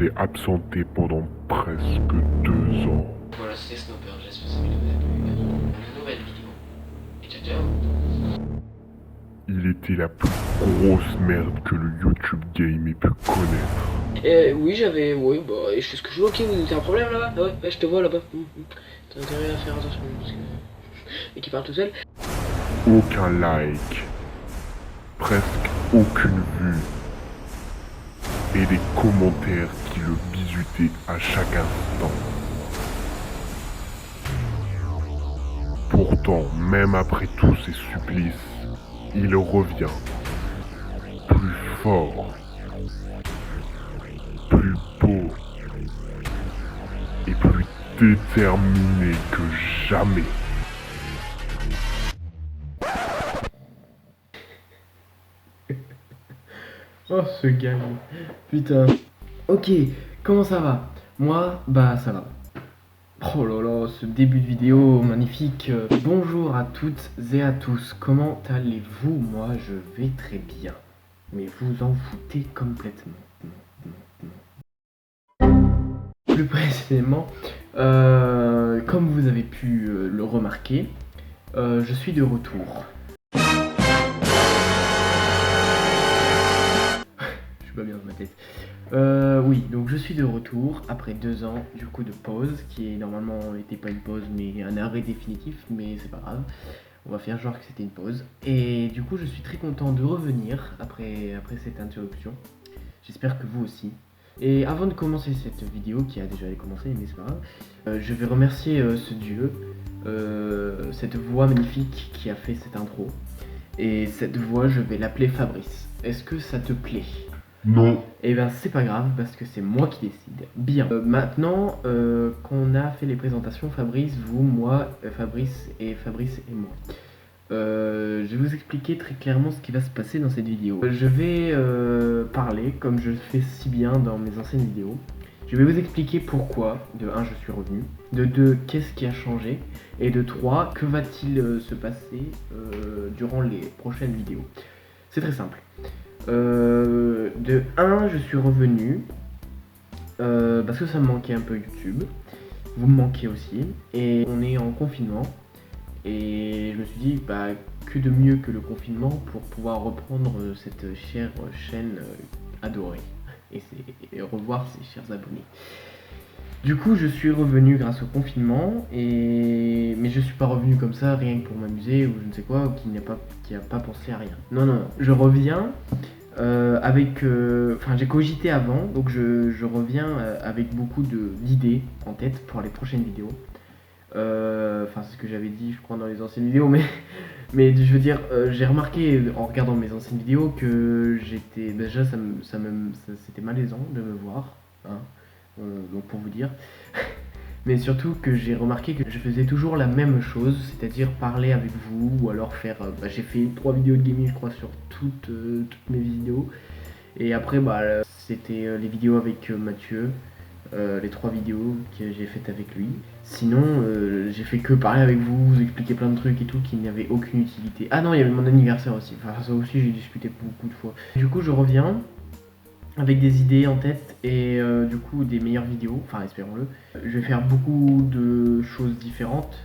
s'est absenté pendant presque 2 ans. Voilà, c'était Snowper, j'espère que ça vous a plu. Une nouvelle vidéo. Et ciao ciao. Il était la plus grosse merde que le YouTube Game ait pu connaître. Oui, oui, bah, je sais ce que je vois, ok, t'as un problème là-bas? Ah ouais, je te vois là-bas. T'as intérêt à faire attention, parce que... Et qui parle tout seul. Aucun like, presque aucune vue, et des commentaires qui le bisutaient à chaque instant. Pourtant, même après tous ces supplices, il revient, plus fort, plus beau, et plus déterminé que jamais. Oh ce gars, putain. Ok, comment ça va? Moi, bah ça va. Oh là là, ce début de vidéo magnifique. Bonjour à toutes et à tous, comment allez-vous? Moi je vais très bien. Mais vous en foutez complètement. Plus précisément, comme vous avez pu le remarquer, je suis de retour. Je suis pas bien dans ma tête. Oui, donc je suis de retour après 2 ans du coup de pause, qui est normalement n'était pas une pause mais un arrêt définitif, mais c'est pas grave. On va faire genre que c'était une pause. Et du coup je suis très content de revenir après cette interruption. J'espère que vous aussi. Et avant de commencer cette vidéo, qui a déjà commencé mais c'est pas grave, je vais remercier ce dieu, cette voix magnifique qui a fait cette intro. Et cette voix je vais l'appeler Fabrice. Est-ce que ça te plaît? Non. Et ben c'est pas grave parce que c'est moi qui décide. Bien. Maintenant qu'on a fait les présentations, Fabrice, vous, moi, Fabrice et moi. Je vais vous expliquer très clairement ce qui va se passer dans cette vidéo. Je vais parler comme je le fais si bien dans mes anciennes vidéos. Je vais vous expliquer pourquoi, de 1, je suis revenu, de 2, qu'est-ce qui a changé, et de 3, que va-t-il se passer durant les prochaines vidéos. C'est très simple. De 1, je suis revenu parce que ça me manquait un peu YouTube. Vous me manquez aussi. Et on est en confinement. Et je me suis dit, bah, que de mieux que le confinement pour pouvoir reprendre cette chère chaîne adorée et revoir ses chers abonnés. Du coup, je suis revenu grâce au confinement, mais je suis pas revenu comme ça, rien que pour m'amuser ou je ne sais quoi, ou qui a pas pensé à rien. Non, non, je reviens avec... Enfin, j'ai cogité avant, donc je reviens avec beaucoup d'idées en tête pour les prochaines vidéos. Enfin, c'est ce que j'avais dit, je crois, dans les anciennes vidéos, mais je veux dire, j'ai remarqué en regardant mes anciennes vidéos que j'étais... Déjà, c'était malaisant de me voir, hein. Donc pour vous dire, mais surtout que j'ai remarqué que je faisais toujours la même chose, c'est-à-dire parler avec vous ou alors faire, j'ai fait 3 vidéos de gaming je crois sur toutes mes vidéos, et après c'était les vidéos avec Mathieu, les 3 vidéos que j'ai faites avec lui. Sinon j'ai fait que parler avec vous expliquer plein de trucs et tout qui n'avaient aucune utilité. Ah non, il y avait mon anniversaire aussi, enfin ça aussi j'ai discuté beaucoup de fois. Du coup je reviens avec des idées en tête et du coup des meilleures vidéos, enfin espérons-le. Je vais faire beaucoup de choses différentes,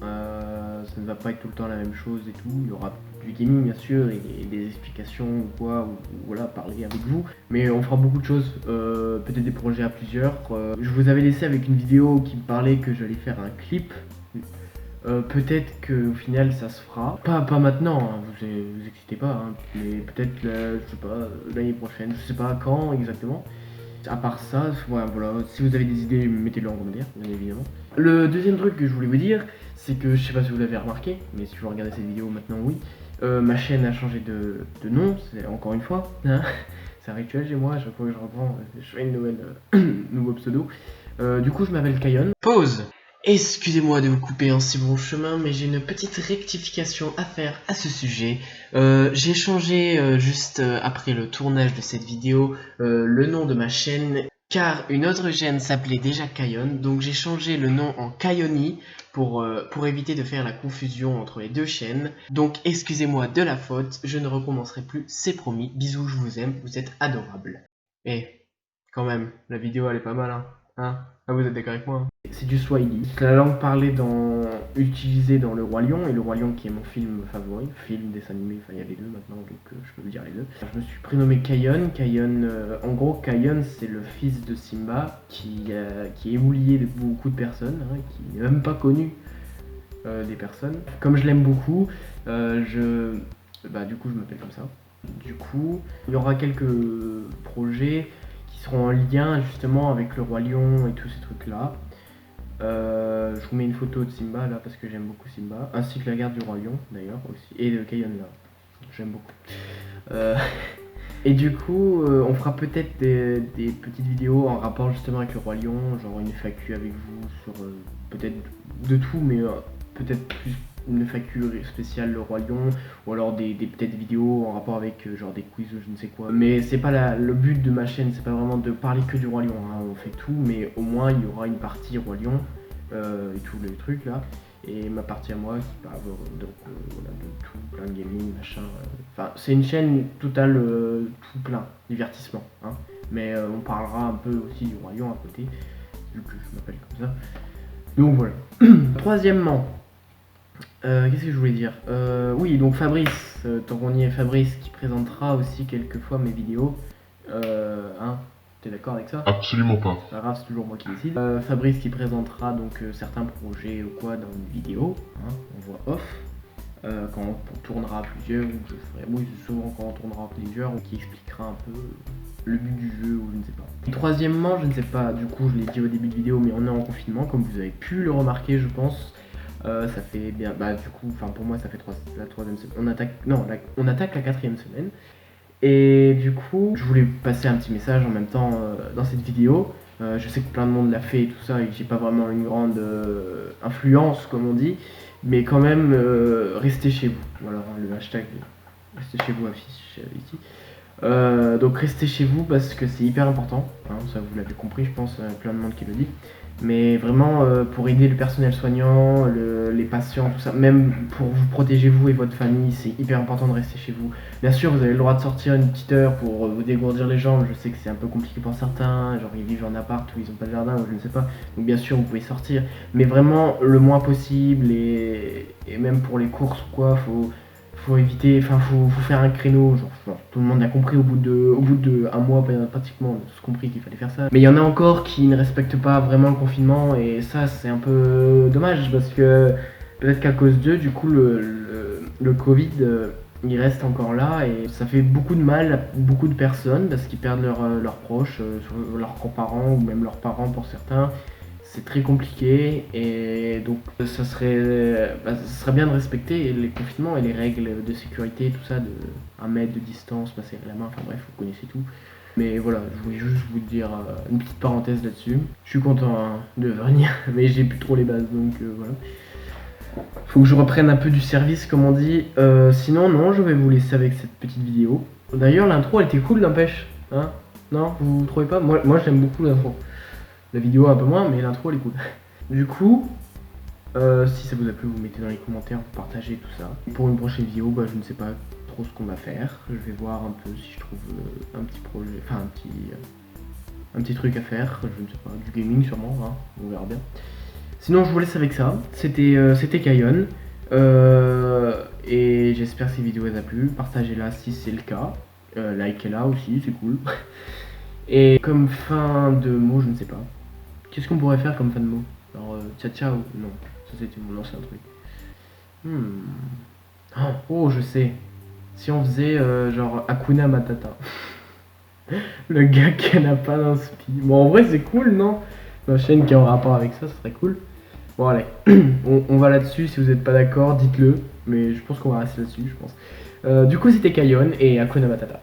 ça ne va pas être tout le temps la même chose et tout, il y aura du gaming bien sûr et des explications ou quoi, ou voilà, parler avec vous, mais on fera beaucoup de choses, peut-être des projets à plusieurs. Je vous avais laissé avec une vidéo qui me parlait que j'allais faire un clip. Peut-être qu'au final ça se fera. Pas maintenant, hein, vous excitez pas, hein, mais peut-être je sais pas, l'année prochaine, je sais pas quand exactement. À part ça, voilà, si vous avez des idées, mettez-le en commentaire, bien évidemment. Le deuxième truc que je voulais vous dire, c'est que je sais pas si vous l'avez remarqué, mais si vous regardez cette vidéo maintenant, oui. Ma chaîne a changé de nom, c'est encore une fois, hein. C'est un rituel chez moi, à chaque fois que je reprends, je fais une nouvelle, nouveau pseudo. Du coup, je m'appelle Kayon. Pause. Excusez-moi de vous couper en si bon chemin, mais j'ai une petite rectification à faire à ce sujet. J'ai changé juste après le tournage de cette vidéo le nom de ma chaîne, car une autre chaîne s'appelait déjà Kayon, donc j'ai changé le nom en Kayoni pour éviter de faire la confusion entre les deux chaînes. Donc excusez-moi de la faute, je ne recommencerai plus, c'est promis. Bisous, je vous aime, vous êtes adorables. Et Quand même, la vidéo elle est pas mal, hein. Ah, vous êtes d'accord avec moi, hein? C'est du Swahili. C'est la langue parlée utilisée dans Le Roi Lion, et Le Roi Lion qui est mon film favori, film, dessin animé, enfin il y a les deux maintenant, donc je peux vous dire les deux. Je me suis prénommé Kayon. En gros, Kayon c'est le fils de Simba qui est éboulié de beaucoup de personnes, hein, qui n'est même pas connu des personnes. Comme je l'aime beaucoup, du coup je m'appelle comme ça. Du coup, il y aura quelques projets qui seront en lien justement avec Le Roi Lion et tous ces trucs là. Je vous mets une photo de Simba là parce que j'aime beaucoup Simba, ainsi que la garde du Roi Lion d'ailleurs aussi, et de Kayon là, j'aime beaucoup. Et du coup, on fera peut-être des petites vidéos en rapport justement avec Le Roi Lion, genre une FAQ avec vous sur peut-être de tout, mais peut-être plus une FAQ spéciale Le Roi Lion, ou alors des peut-être vidéos en rapport avec genre des quiz ou je ne sais quoi. Mais c'est pas le but de ma chaîne, c'est pas vraiment de parler que du Roi Lion, hein. On fait tout, mais au moins il y aura une partie Roi Lion et tous les trucs là, et ma partie à moi qui parle de tout, plein de gaming, machin. Enfin, c'est une chaîne totale, tout plein, divertissement, hein. Mais on parlera un peu aussi du Roi Lion à côté, vu que je m'appelle comme ça. Donc voilà. Troisièmement, qu'est-ce que je voulais dire, oui, donc Fabrice, tant qu'on y est, Fabrice qui présentera aussi quelques fois mes vidéos. Hein, t'es d'accord avec ça? Absolument pas. C'est pas grave, c'est toujours moi qui décide. Fabrice qui présentera donc certains projets ou quoi dans une vidéo, hein, on voit off. Quand on tournera plusieurs, ou je ferai, oui, c'est souvent quand on tournera plusieurs, ou qui expliquera un peu le but du jeu, ou je ne sais pas. Et troisièmement, je ne sais pas, du coup je l'ai dit au début de vidéo, mais on est en confinement, comme vous avez pu le remarquer, je pense. Ça fait bien, du coup, enfin pour moi ça fait la troisième semaine. On attaque la quatrième semaine. Et du coup, je voulais passer un petit message en même temps dans cette vidéo. Je sais que plein de monde l'a fait et tout ça, et que j'ai pas vraiment une grande influence, comme on dit. Mais quand même, restez chez vous. Voilà, le hashtag restez chez vous affiche ici. Donc restez chez vous parce que c'est hyper important, hein, ça vous l'avez compris, je pense, plein de monde qui le dit. Mais vraiment pour aider le personnel soignant, les patients, tout ça, même pour vous protéger vous et votre famille, c'est hyper important de rester chez vous. Bien sûr, vous avez le droit de sortir une petite heure pour vous dégourdir les jambes, je sais que c'est un peu compliqué pour certains, genre ils vivent en appart ou ils ont pas de jardin ou je ne sais pas, donc bien sûr vous pouvez sortir, mais vraiment le moins possible, et même pour les courses ou quoi, faut éviter, enfin faut faire un créneau, genre tout le monde a compris au bout de un mois pratiquement, on a tous compris qu'il fallait faire ça. Mais il y en a encore qui ne respectent pas vraiment le confinement, et ça c'est un peu dommage parce que peut-être qu'à cause d'eux, du coup le Covid il reste encore là, et ça fait beaucoup de mal à beaucoup de personnes parce qu'ils perdent leurs proches, leurs grands-parents ou même leurs parents pour certains. C'est très compliqué, et donc ça serait bien de respecter les confinements et les règles de sécurité, tout ça, de 1 mètre de distance, passer la main, enfin bref, vous connaissez tout. Mais voilà, je voulais juste vous dire une petite parenthèse là-dessus. Je suis content de venir, mais j'ai plus trop les bases, donc voilà. Faut que je reprenne un peu du service, comme on dit. Sinon, non, je vais vous laisser avec cette petite vidéo. D'ailleurs, l'intro, elle était cool, n'empêche. Hein? Non, vous trouvez pas? Moi j'aime beaucoup l'intro. La vidéo un peu moins, mais l'intro elle est cool. Du coup, si ça vous a plu, vous mettez dans les commentaires, vous partagez tout ça. Pour une prochaine vidéo, je ne sais pas trop ce qu'on va faire. Je vais voir un peu si je trouve un petit projet, enfin un petit truc à faire. Je ne sais pas, du gaming sûrement, hein, on verra bien. Sinon, je vous laisse avec ça. C'était Kayon. Et j'espère que cette vidéo vous a plu. Partagez-la si c'est le cas. Likez-la aussi, c'est cool. Et comme fin de mot, je ne sais pas. Qu'est-ce qu'on pourrait faire comme fin de mot? Alors, ciao ciao, non, ça c'était mon ancien truc. Oh, je sais. Si on faisait genre Hakuna Matata. Le gars qui n'a pas d'inspi. Bon, en vrai, c'est cool, non? Ma chaîne qui est en rapport avec ça, ce serait cool. Bon, allez, on va là-dessus. Si vous n'êtes pas d'accord, dites-le. Mais je pense qu'on va rester là-dessus, je pense. Du coup, c'était Kayon et Hakuna Matata.